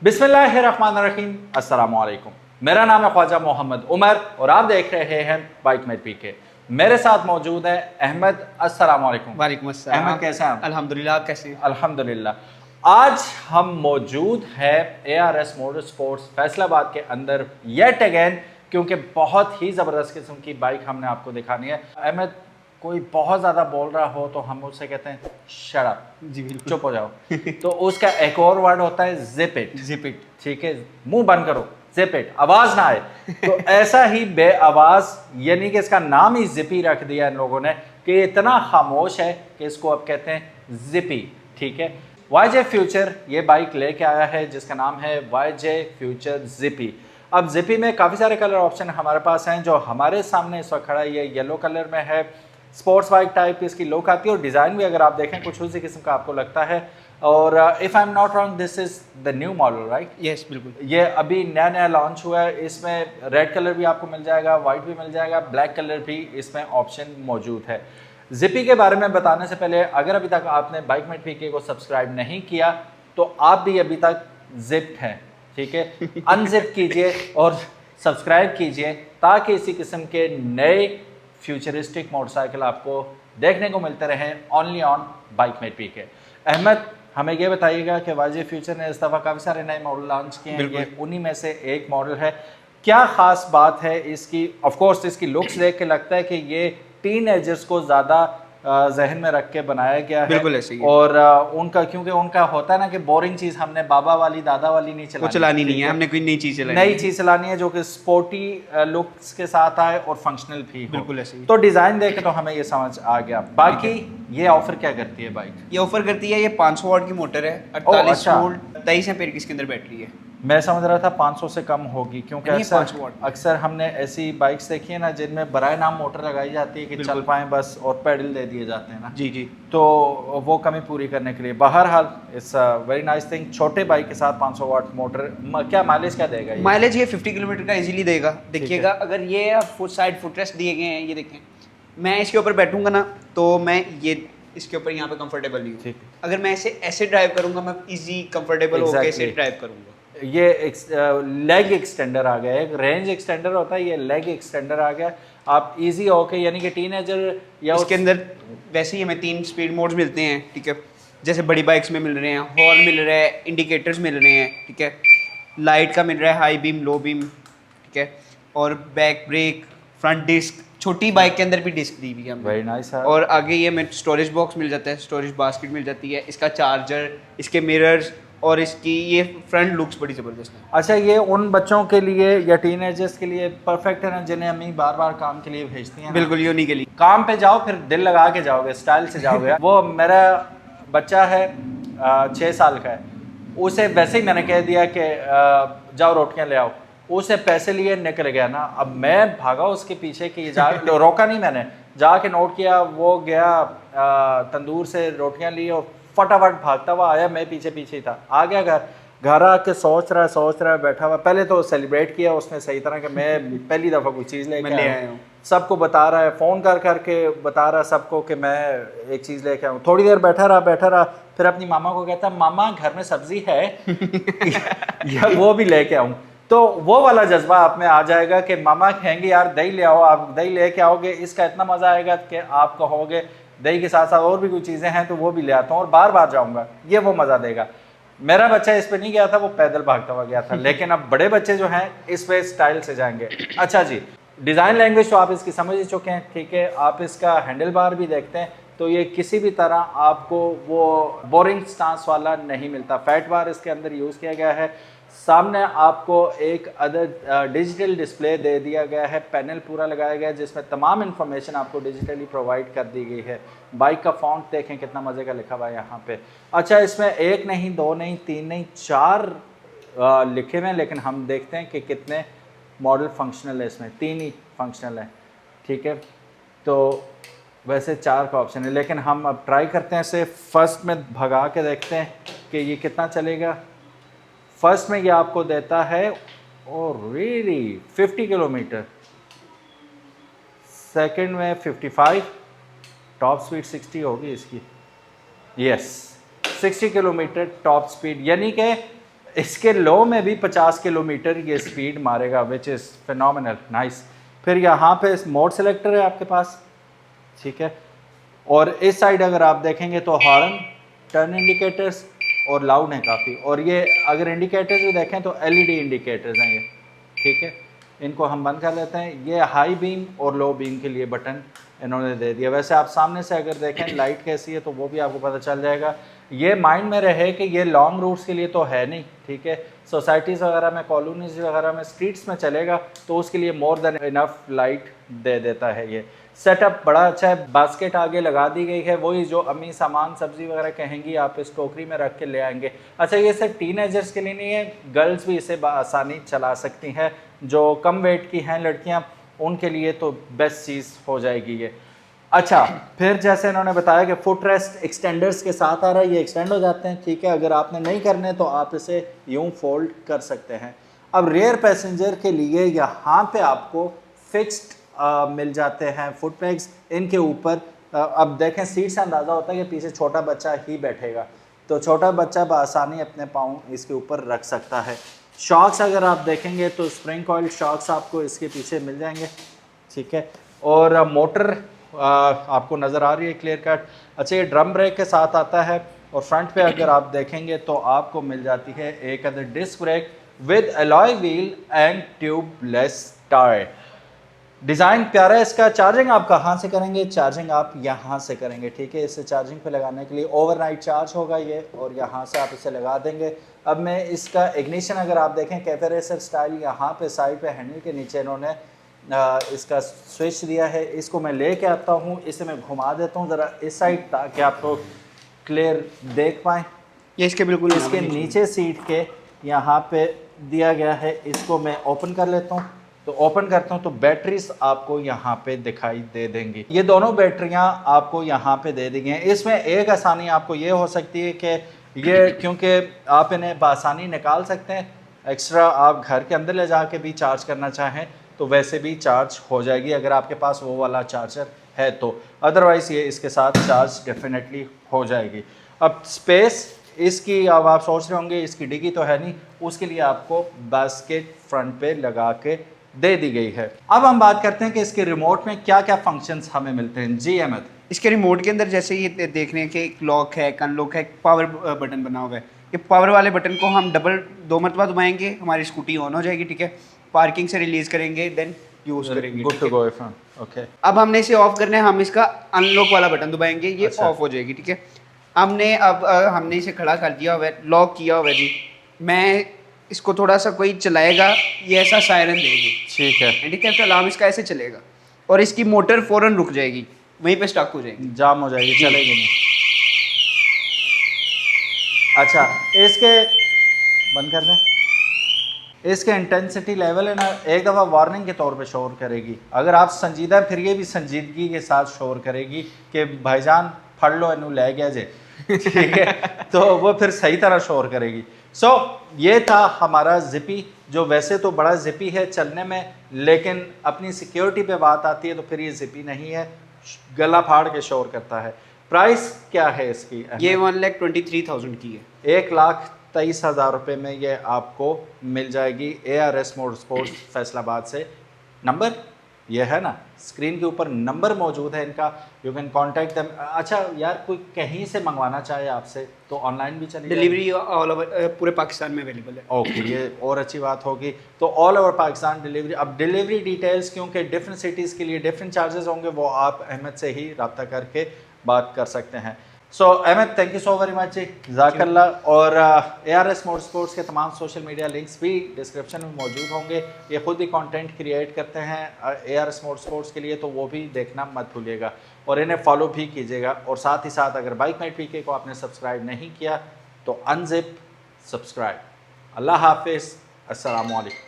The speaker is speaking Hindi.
बिस्मिल्लाहिर्रहमानिर्रहीम, अस्सलामु अलैकुम। मेरा नाम है ख्वाजा मोहम्मद उमर और आप देख रहे हैं बाइक मेट पीके। मेरे साथ मौजूद है अहमद। अस्सलामु अलैकुम। वालेकुम अस्सलाम। अहमद कैसे हैं आप? अल्हम्दुलिल्लाह, आप कैसे हैं? अल्हम्दुलिल्लाह। आज हम मौजूद है ARS मोटर स्पोर्ट्स फैसलाबाद के अंदर येट अगेन, क्योंकि बहुत ही ज़बरदस्त किस्म की बाइक हमने आपको दिखानी है। अहमद, कोई बहुत ज़्यादा बोल रहा हो तो हम उससे कहते हैं शट अप, जी बिल्कुल, चुप हो जाओ। तो उसका एक और वर्ड होता है जिप इट। Zip it. ठीक है, मुंह बंद करो, जिप इट, आवाज ना आए। तो ऐसा ही बे आवाज, यानी कि इसका नाम ही जिपी रख दिया इन लोगों ने कि इतना खामोश है कि इसको अब कहते हैं जिपी। ठीक है, YJ फ्यूचर ये बाइक लेके आया है जिसका नाम है YJ फ्यूचर जिपी। अब जिपी में काफ़ी सारे कलर ऑप्शन हमारे पास हैं। जो हमारे सामने इस वक्त खड़ा है ये येलो कलर में है। स्पोर्ट्स बाइक टाइप इसकी लुक आती है और डिज़ाइन भी अगर आप देखें कुछ उसी किस्म का आपको लगता है। और if I am not wrong, this is the new model, right? Yes बिल्कुल। ये अभी नया नया लॉन्च हुआ है। इसमें रेड कलर भी आपको मिल जाएगा, वाइट भी मिल जाएगा, ब्लैक कलर भी इसमें ऑप्शन मौजूद है। जिपी के बारे में बताने से पहले, अगर अभी तक आपने बाइक मेट पीके को सब्सक्राइब नहीं किया तो आप भी अभी तक जिप्ड हैं। ठीक है, अनजिप कीजिए और सब्सक्राइब कीजिए ताकि इसी किस्म के नए फ्यूचरिस्टिक मोटरसाइकिल आपको देखने को मिलते रहें ओनली ऑन बाइक मेट पीके। अहमद, हमें ये बताइएगा कि YJ फ्यूचर ने इस दफ़ा काफ़ी सारे नए मॉडल लॉन्च किए हैं, ये उन्हीं में से एक मॉडल है। क्या ख़ास बात है इसकी? ऑफ कोर्स इसकी लुक्स देख के लगता है कि ये टीनएजर्स को ज़्यादा जहन में रख के बनाया गया है। बिल्कुल ऐसे ही है। और उनका, क्योंकि उनका होता है ना कि बोरिंग चीज़ हमने बाबा वाली दादा वाली नहीं वो चलानी नहीं है, हमने कोई नई चीज़ चलानी नई चीज़ चलानी है जो कि स्पोर्टी लुक्स के साथ आए और फंक्शनल भी हो। बिल्कुल ऐसे ही। तो डिज़ाइन देख के तो हमें ये समझ आ गया। बाकी ये ऑफर क्या करती है बाइक? ये ऑफर करती है, ये 500 वाट की मोटर है, 48 अच्छा। वोल्ट 23 एम्पीयर की इसके अंदर बैटरी है। मैं समझ रहा था 500 से कम होगी, क्योंकि नहीं, 500 वाट। अक्सर हमने ऐसी बाइक्स देखी है ना जिनमें बराए नाम मोटर लगाई जाती है कि चल पाएं बस, और पेडल दे दिए जाते हैं ना। जी जी। तो वो कमी पूरी करने के लिए बहरहाल इट्स वेरी नाइस थिंग। छोटे बाइक के साथ 500 वाट मोटर, क्या माइलेज क्या देगा ये? माइलेज ये 50 किलोमीटर का इजीली देगा। देखिएगा, अगर ये फुट साइड फुटरेस्ट दिए गए हैं, ये देखें, मैं इसके ऊपर बैठूंगा ना तो मैं ये इसके ऊपर यहाँ पे कंफर्टेबल नहीं हूँ। ठीक। अगर मैं इसे ऐसे ड्राइव करूंगा, मैं इजी कंफर्टेबल होकर इसे ड्राइव करूंगा। ये लेग एक्सटेंडर आ गया है, एक रेंज एक्सटेंडर होता है, ये लेग एक्सटेंडर आ गया। आप इजी होके, यानी कि टीनेजर या इसके अंदर वैसे ही हमें 3 स्पीड मोड्स मिलते हैं। ठीक है, जैसे बड़ी बाइक्स में मिल रहे हैं, हॉर्न मिल रहा है, इंडिकेटर्स मिल रहे हैं। ठीक है, लाइट का मिल रहा है, हाई बीम, लो बीम। ठीक है, और बैक ब्रेक, फ्रंट डिस्क, छोटी बाइक के अंदर भी डिस्क दी हुई है हमें। वेरी नाइस है। और आगे ये में स्टोरेज बॉक्स मिल जाता है, स्टोरेज बास्केट मिल जाती है, इसका चार्जर, इसके मिरर्स और इसकी ये फ्रंट लुक्स बड़ी ज़बरदस्त है। अच्छा, ये उन बच्चों के लिए या टीनेजर्स के लिए परफेक्ट है ना जिन्हें अम्मी बार बार काम के लिए भेजती हैं? बिल्कुल, ये उन्हीं के लिए। काम पे जाओ फिर दिल लगा के जाओगे, स्टाइल से जाओगे। वो मेरा बच्चा है 6 साल का है, उसे वैसे ही मैंने कह दिया कि जाओ रोटियां ले आओ, उसे पैसे लिए निकल गया ना। अब मैं भागा उसके पीछे कि जा रोका नहीं मैंने, जाके नोट किया, वो गया तंदूर से रोटियां ली और फटाफट भागता हुआ आया, मैं पीछे पीछे ही था। आ गया घर आके सोच रहा है बैठा हुआ। पहले तो सेलिब्रेट किया उसने सही तरह कि मैं पहली दफ़ा कोई चीज़ लेके आया हूँ। सबको बता रहा है, फ़ोन करके बता रहा है सबको कि मैं एक चीज़ लेके आऊँ। थोड़ी देर बैठा रहा, फिर अपनी मामा को कहता, मामा घर में सब्ज़ी है या वो भी लेके आऊँ। तो वो वाला जज्बा आप में आ जाएगा कि मामा कहेंगे यार दही ले आओ, आप दही लेके आओगे, इसका इतना मज़ा आएगा कि आप कहोगे दही के साथ साथ और भी कुछ चीज़ें हैं तो वो भी ले आता हूँ और बार बार जाऊँगा, ये वो मज़ा देगा। मेरा बच्चा इस पे नहीं गया था, वो पैदल भागता हुआ गया था। लेकिन अब बड़े बच्चे जो हैं इस पे स्टाइल से जाएंगे। अच्छा जी, डिज़ाइन लैंग्वेज तो आप इसकी समझ ही चुके हैं। ठीक है, आप इसका हैंडल बार भी देखते हैं तो ये किसी भी तरह आपको वो बोरिंग स्टांस वाला नहीं मिलता। फैट बार इसके अंदर यूज़ किया गया है। सामने आपको एक अदर डिजिटल डिस्प्ले दे दिया गया है, पैनल पूरा लगाया गया है जिसमें तमाम इन्फॉर्मेशन आपको डिजिटली प्रोवाइड कर दी गई है। बाइक का फॉन्ट देखें कितना मज़े का लिखा हुआ है यहाँ पे। अच्छा, इसमें 1 नहीं, 2 नहीं, 3 नहीं, 4 लिखे हुए हैं, लेकिन हम देखते हैं कि कितने मॉडल फंक्शनल है। इसमें 3 ही फंक्शनल है। ठीक है, तो वैसे 4 का ऑप्शन है, लेकिन हम अब ट्राई करते हैं इसे फर्स्ट में भगा के देखते हैं कि ये कितना चलेगा। फर्स्ट में ये आपको देता है और रियली 50 किलोमीटर, सेकंड में 55, टॉप स्पीड 60 होगी इसकी। यस, 60 किलोमीटर टॉप स्पीड, यानी कि इसके लो में भी 50 किलोमीटर ये स्पीड मारेगा, विच इज़ फिनोमिनल नाइस। फिर यहाँ पे मोड सेलेक्टर है आपके पास, ठीक है। और इस साइड अगर आप देखेंगे तो हॉर्न, टर्न इंडिकेटर्स और लाउड है काफ़ी। और ये अगर इंडिकेटर्स भी देखें तो एलईडी इंडिकेटर्स हैं ये, ठीक है। इनको हम बंद कर लेते हैं। ये हाई बीम और लो बीम के लिए बटन इन्होंने दे दिया। वैसे आप सामने से अगर देखें लाइट कैसी है तो वो भी आपको पता चल जाएगा। ये माइंड में रहे कि ये लॉन्ग रूट्स के लिए तो है नहीं, ठीक है। सोसाइटीज़ वगैरह में, कॉलोनीज वगैरह में, स्ट्रीट्स में चलेगा तो उसके लिए मोर देन इनफ लाइट दे देता है। ये सेटअप बड़ा अच्छा है। बास्केट आगे लगा दी गई है, वही जो अम्मी सामान सब्जी वगैरह कहेंगी आप इस टोकरी में रख के ले आएंगे। अच्छा, ये सिर्फ टीनेजर्स के लिए नहीं है, गर्ल्स भी इसे आसानी चला सकती हैं। जो कम वेट की हैं लड़कियां, उनके लिए तो बेस्ट चीज़ हो जाएगी ये। अच्छा, फिर जैसे इन्होंने बताया कि फुट रेस्ट एक्सटेंडर्स के साथ आ रहा है, ये एक्सटेंड हो जाते हैं, ठीक है। अगर आपने नहीं करने तो आप इसे यूं फोल्ड कर सकते हैं। अब रेयर पैसेंजर के लिए यहाँ पे आपको फिक्स्ड मिल जाते हैं फुट पैड्स इनके ऊपर। अब देखें सीट से अंदाज़ा होता है कि पीछे छोटा बच्चा ही बैठेगा, तो छोटा बच्चा बआसानी अपने पाँव इसके ऊपर रख सकता है। शॉक्स अगर आप देखेंगे तो स्प्रिंग कॉइल शॉक्स आपको इसके पीछे मिल जाएंगे, ठीक है। और मोटर आपको नज़र आ रही है क्लियर कट। अच्छा, ये ड्रम ब्रेक के साथ आता है। और फ्रंट पे अगर आप देखेंगे तो आपको मिल जाती है एक other disc brake with alloy wheel and tubeless tyre. Design प्यारा है इसका। चार्जिंग आप कहाँ से करेंगे? चार्जिंग आप यहाँ से करेंगे, ठीक है। इसे चार्जिंग पे लगाने के लिए ओवरनाइट चार्ज होगा ये, और यहाँ से आप इसे लगा देंगे। अब मैं इसका इग्निशन अगर आप देखें कैफे रेसर स्टाइल, यहाँ पे साइड पे हैंडल के नीचे इन्होंने इसका स्विच दिया है। इसको मैं लेके आता हूँ, इसे मैं घुमा देता हूँ ज़रा इस साइड ताकि आप तो क्लियर देख पाएँ। ये इसके बिल्कुल इसके नीचे सीट के यहाँ पे दिया गया है। इसको मैं ओपन कर लेता हूँ, तो ओपन करता हूँ तो बैटरीज आपको यहाँ पे दिखाई दे देंगी। ये दोनों बैटरियाँ आपको यहाँ पे दे दी गई हैं। इसमें एक आसानी आपको ये हो सकती है कि ये, क्योंकि आप इन्हें बआसानी निकाल सकते हैं, एक्स्ट्रा आप घर के अंदर ले जाके भी चार्ज करना चाहें तो वैसे भी चार्ज हो जाएगी अगर आपके पास वो वाला चार्जर है तो। अदरवाइज़ ये इसके साथ चार्ज डेफिनेटली हो जाएगी। अब स्पेस इसकी, अब आप सोच रहे होंगे इसकी डिग्गी तो है नहीं, उसके लिए आपको बास्केट फ्रंट पे लगा के दे दी गई है। अब हम बात करते हैं कि इसके रिमोट में क्या क्या फंक्शंस हमें मिलते हैं। जी अहमद, इसके रिमोट के अंदर जैसे ये देख रहे हैं कि एक लॉक है, एक अनलॉक है, एक पावर बटन बना हुआ है। ये पावर वाले बटन को हम दो मरतबा दबाएंगे, हमारी स्कूटी ऑन हो जाएगी, ठीक है। पार्किंग से रिलीज करेंगे, देन यूज करेंगे, गुड टू गो। ओके, अब हमने इसे ऑफ करना है, हम इसका अनलॉक वाला बटन दबाएंगे, ये अच्छा। ऑफ हो जाएगी, ठीक है। हमने इसे खड़ा कर दिया हुआ है, लॉक किया हुआ है जी। मैं इसको थोड़ा सा कोई चलाएगा, ये ऐसा सायरन देगी, ठीक है, ठीक है। तो अलार्म इसका ऐसे चलेगा और इसकी मोटर फौरन रुक जाएगी, वहीं पे स्टक हो जाएगी, जाम हो जाएगी, चलेगी नहीं। अच्छा, इसके बंद कर दें। इसके इंटेंसिटी लेवल है ना, एक दफ़ा वार्निंग के तौर पे शोर करेगी। अगर आप संजीदा, फिर ये भी संजीदगी के साथ शोर करेगी कि भाईजान फड़ लो इनू ले गया जे, ठीक है। तो वो फिर सही तरह शोर करेगी। सो ये था हमारा जिपी, जो वैसे तो बड़ा जिपी है चलने में, लेकिन अपनी सिक्योरिटी पे बात आती है तो फिर ये जिपी नहीं है, गला फाड़ के शोर करता है। प्राइस क्या है इसकी? ये 1,23,000 की है। 1,23,000 रुपये में ये आपको मिल जाएगी ARS मोटरस्पोर्ट्स फैसलाबाद से। नंबर ये है ना, स्क्रीन के ऊपर नंबर मौजूद है इनका, यू कैन कॉन्टैक्ट देम। अच्छा यार, कोई कहीं से मंगवाना चाहे आपसे तो ऑनलाइन भी चलेगी? डिलीवरी ऑल ओवर पूरे पाकिस्तान में अवेलेबल है। ओके, ये और अच्छी बात होगी। तो ऑल ओवर पाकिस्तान डिलीवरी। अब डिलीवरी डिटेल्स, क्योंकि डिफरेंट सिटीज़ के लिए डिफरेंट चार्जेस होंगे, वो आप अहमद से ही रब्ता करके बात कर सकते हैं। So Ahmed, thank you so very much ji, जज़ाकल्लाह। और ARS मोटरस्पोर्ट्स के तमाम सोशल मीडिया लिंक्स भी डिस्क्रिप्शन में मौजूद होंगे। ये खुद ही कंटेंट क्रिएट करते हैं ARS मोटरस्पोर्ट्स के लिए, तो वो भी देखना मत भूलिएगा और इन्हें फॉलो भी कीजिएगा। और साथ ही साथ अगर बाइक मेट PK को आपने सब्सक्राइब नहीं किया तो अनजिप सब्सक्राइब। अल्लाह हाफिज़, अस्सलामु अलैकुम।